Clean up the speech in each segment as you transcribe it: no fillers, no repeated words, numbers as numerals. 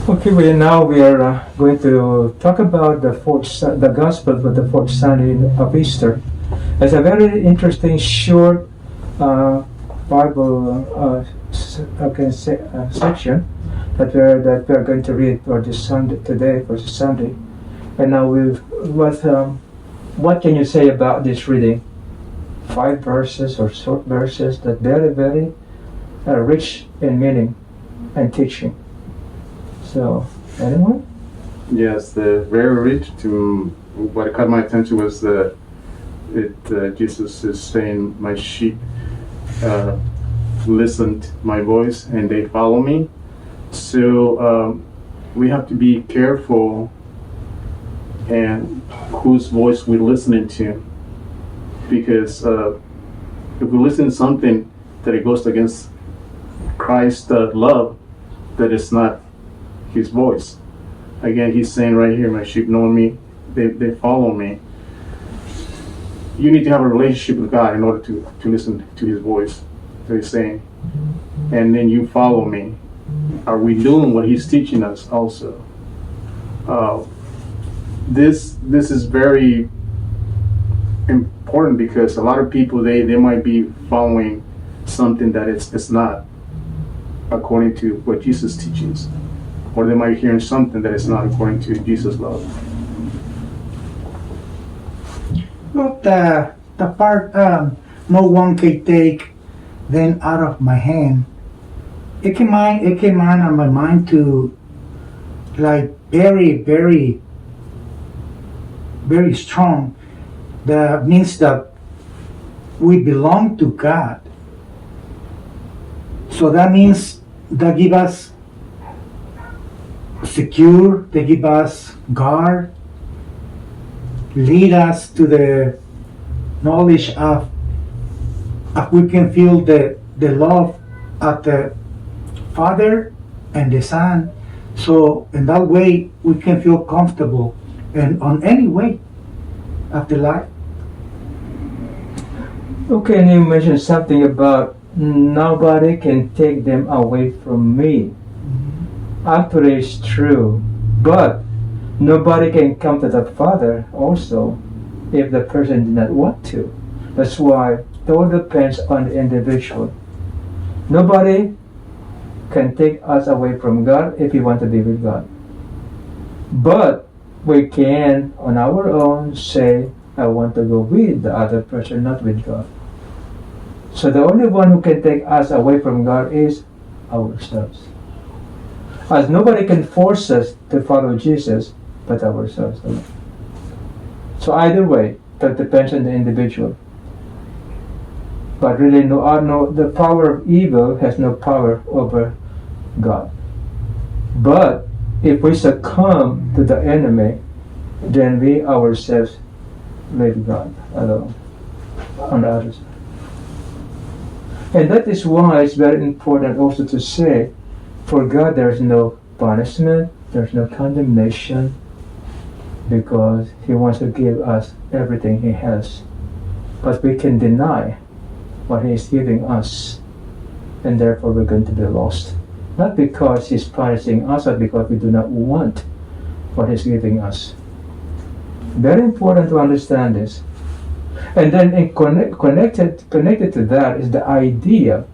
Okay, now we are going to talk about the gospel for the fourth Sunday of Easter. It's a very interesting, short uh, Bible section that we are going to read for this Sunday today for this Sunday. And now what can you say about this reading? 5 verses or short verses that very rich in meaning and teaching. So, anyone? Yes, the very rich. To what caught my attention was Jesus is saying, "My sheep listen to my voice, and they follow me." So we have to be careful and whose voice we're listening to, because if we listen to something that it goes against Christ's love, that is not His voice. Again, He's saying right here, "My sheep know me, they follow me." You need to have a relationship with God in order to listen to His voice that He's saying. And then you follow me. Are we doing what He's teaching us also? This is very important, because a lot of people, they might be following something that it's not according to what Jesus teaches. Or they might be hearing something that is not according to Jesus' love. Well, the part no one can take them out of my hand. It came on my mind to like very strong. That means that we belong to God. So that means that give us secure, they give us guard, lead us to the knowledge of we can feel the love of the Father and the Son. So in that way we can feel comfortable and on any way of the life. Okay, and you mentioned something about nobody can take them away from me. Actually, it's true, but nobody can come to the Father also if the person did not want to. That's why it all depends on the individual. Nobody can take us away from God if we want to be with God. But we can, on our own, say, I want to go with the other person, not with God. So the only one who can take us away from God is ourselves. As nobody can force us to follow Jesus but ourselves alone. So either way, that depends on the individual. But really, the power of evil has no power over God. But if we succumb to the enemy, then we ourselves leave God alone on the other side. And that is why it's very important also to say, for God there is no punishment, there's no condemnation, because He wants to give us everything He has. But we can deny what He is giving us, and therefore we're going to be lost. Not because He's punishing us, but because we do not want what He's giving us. Very important to understand this. And then connected to that is the idea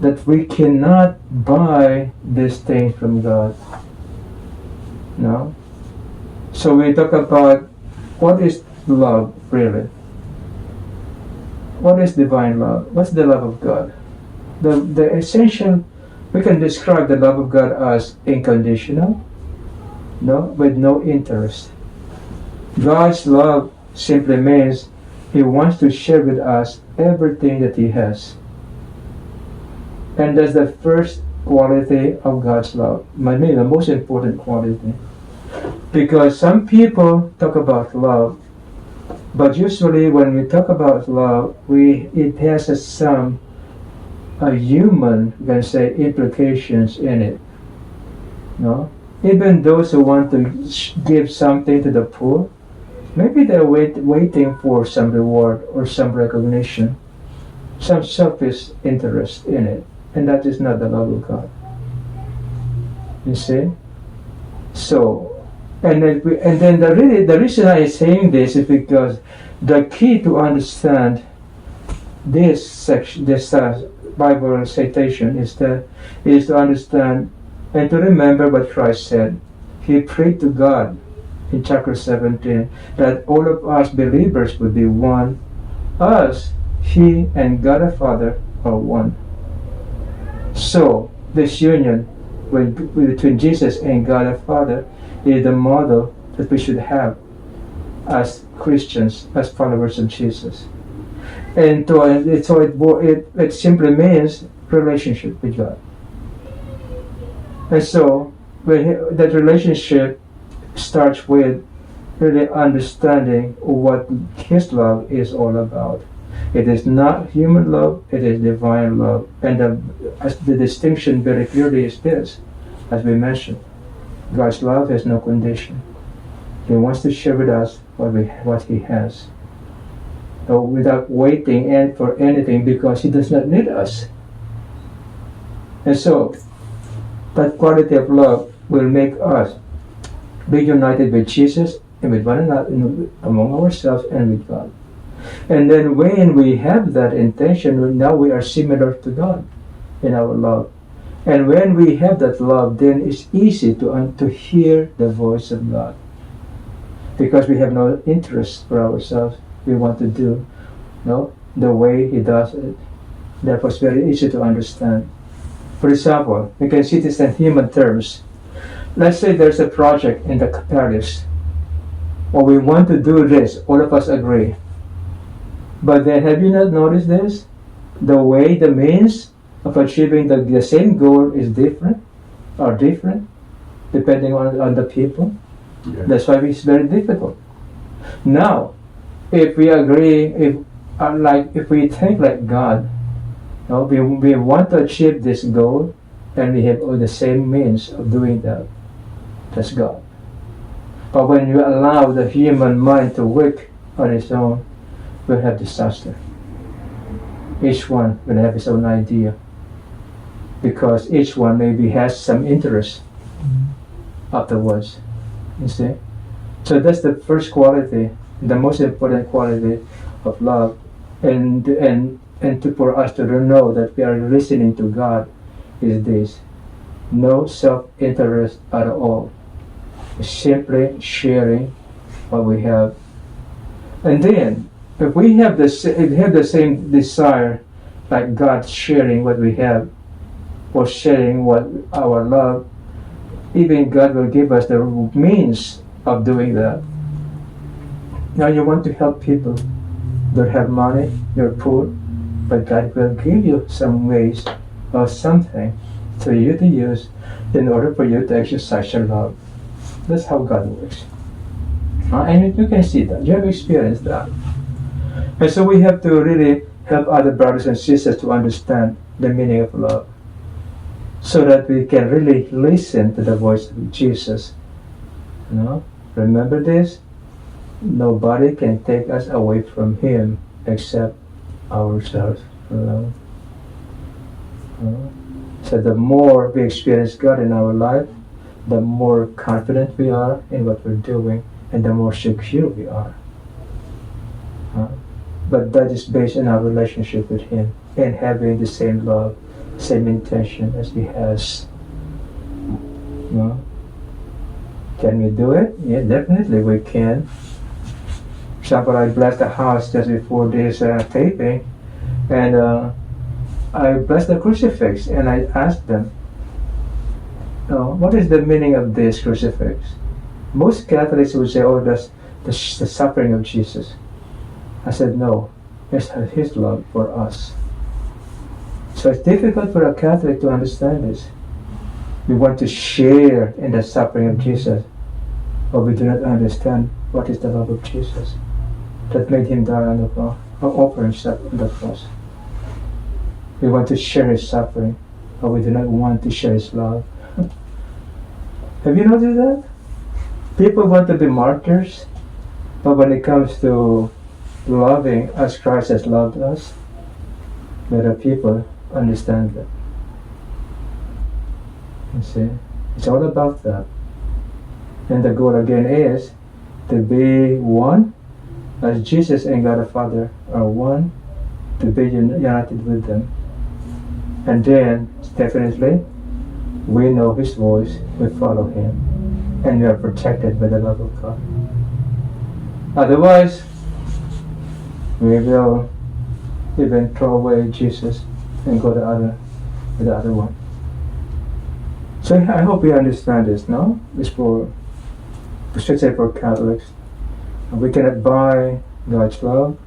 that we cannot buy these things from God. No? So we talk about what is love really? What is divine love? What's the love of God? The essential, we can describe the love of God as unconditional, with no interest. God's love simply means He wants to share with us everything that He has. And that's the first quality of God's love. Maybe the most important quality. Because some people talk about love, but usually when we talk about love, it has some human, we can say, implications in it. No? Even those who want to give something to the poor, maybe they're waiting for some reward or some recognition, some selfish interest in it. And that is not the love of God. You see? So, and then the reason I am saying this is because the key to understand this section, this Bible citation is to understand and to remember what Christ said. He prayed to God in chapter 17 that all of us believers would be one, as He and God the Father are one. So this union between Jesus and God the Father is the model that we should have as Christians, as followers of Jesus. And so it simply means relationship with God. And so that relationship starts with really understanding what His love is all about. It is not human love, it is divine love. And the distinction very clearly is this, as we mentioned. God's love has no condition. He wants to share with us what He has. So without waiting for anything, because He does not need us. And so that quality of love will make us be united with Jesus and with one another, among ourselves and with God. And then when we have that intention, now we are similar to God in our love. And when we have that love, then it's easy to hear the voice of God. Because we have no interest for ourselves. We want to do the way He does it. Therefore, it's very easy to understand. For example, we can see this in human terms. Let's say there's a project in the Paris, or we want to do this, all of us agree. But then, have you not noticed this? The way, the means of achieving the same goal is different, depending on the people. Yeah. That's why it's very difficult. Now, if we agree, if we think like God, we want to achieve this goal, and we have all the same means of doing that. That's God. But when you allow the human mind to work on its own, we'll have disaster. Each one will have his own idea, because each one maybe has some interest afterwards. You see? So that's the first quality, the most important quality of love, and for us to know that we are listening to God is this: no self-interest at all, simply sharing what we have. And then, if we have the same desire, like God sharing what we have, or sharing what our love, even God will give us the means of doing that. Now you want to help people, don't have money, you're poor, but God will give you some ways or something for you to use in order for you to exercise your love. That's how God works. And you can see that, you have experienced that. And so we have to really help other brothers and sisters to understand the meaning of love, so that we can really listen to the voice of Jesus. Remember this: nobody can take us away from Him except ourselves. So the more we experience God in our life, the more confident we are in what we're doing, and the more secure we are. But that is based on our relationship with Him and having the same love, same intention as He has. Can we do it? Yeah, definitely we can. For example, I blessed the house just before this taping, and I blessed the crucifix, and I asked them, what is the meaning of this crucifix? Most Catholics would say, that's the suffering of Jesus. I said, no, it's His love for us. So it's difficult for a Catholic to understand this. We want to share in the suffering of Jesus, but we do not understand what is the love of Jesus that made Him die on the cross, or offer Himself on the cross. We want to share His suffering, but we do not want to share His love. Have you noticed that? People want to be martyrs, but when it comes to loving as Christ has loved us, better people understand that. You see, it's all about that. And the goal again is to be one, as Jesus and God the Father are one, to be united with them. And then, definitely, we know His voice, we follow Him, and we are protected by the love of God. Otherwise, we will even throw away Jesus and go with the other one. So I hope you understand this, no? It's especially for Catholics. We cannot buy God's love.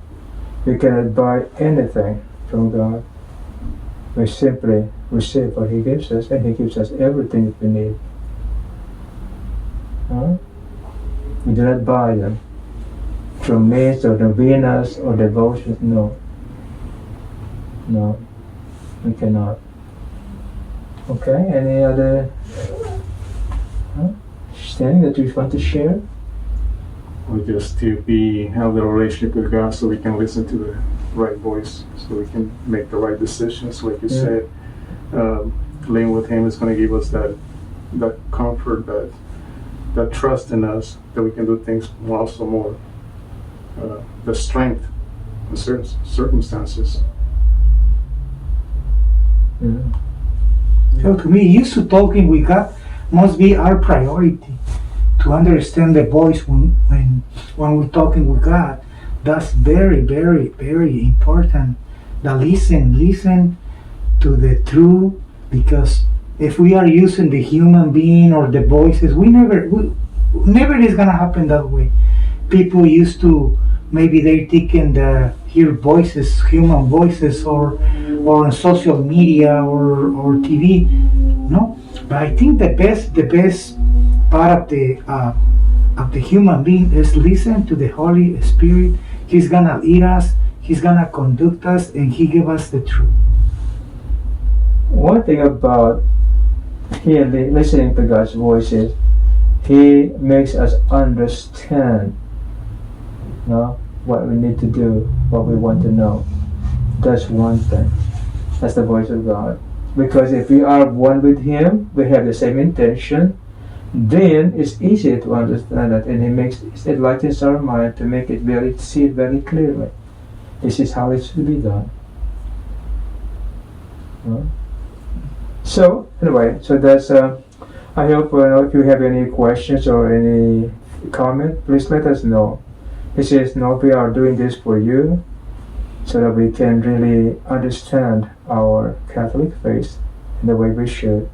We cannot buy anything from God. We simply receive what He gives us, and He gives us everything that we need. We do not buy them through means or novenas or devotions. No, we cannot. Okay, any other thing that you want to share? We just to have the relationship with God, so we can listen to the right voice, so we can make the right decisions. Like you said, laying with Him is going to give us that comfort, that trust in us, that we can do things also more. The strength in certain circumstances. Yeah. So to me, used to talking with God must be our priority. To understand the voice when we're talking with God, that's very, very, very important. That listen to the truth, because if we are using the human being or the voices, never is gonna happen that way. People used to, maybe they're taking hear voices, human voices, or on social media or TV. No, but I think the best part of the human being is listen to the Holy Spirit. He's gonna lead us, He's gonna conduct us, and He give us the truth. One thing about listening to God's voice is He makes us understand, what we need to do, what we want to know. That's one thing. That's the voice of God. Because if we are one with Him, we have the same intention, then it's easy to understand that, and it enlightens our mind to make it see it very clearly. This is how it should be done. So anyway, that's. I hope if you have any questions or any comment, please let us know. This is we are doing this for you, so that we can really understand our Catholic faith in the way we should,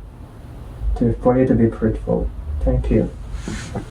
for it to be fruitful. Thank you.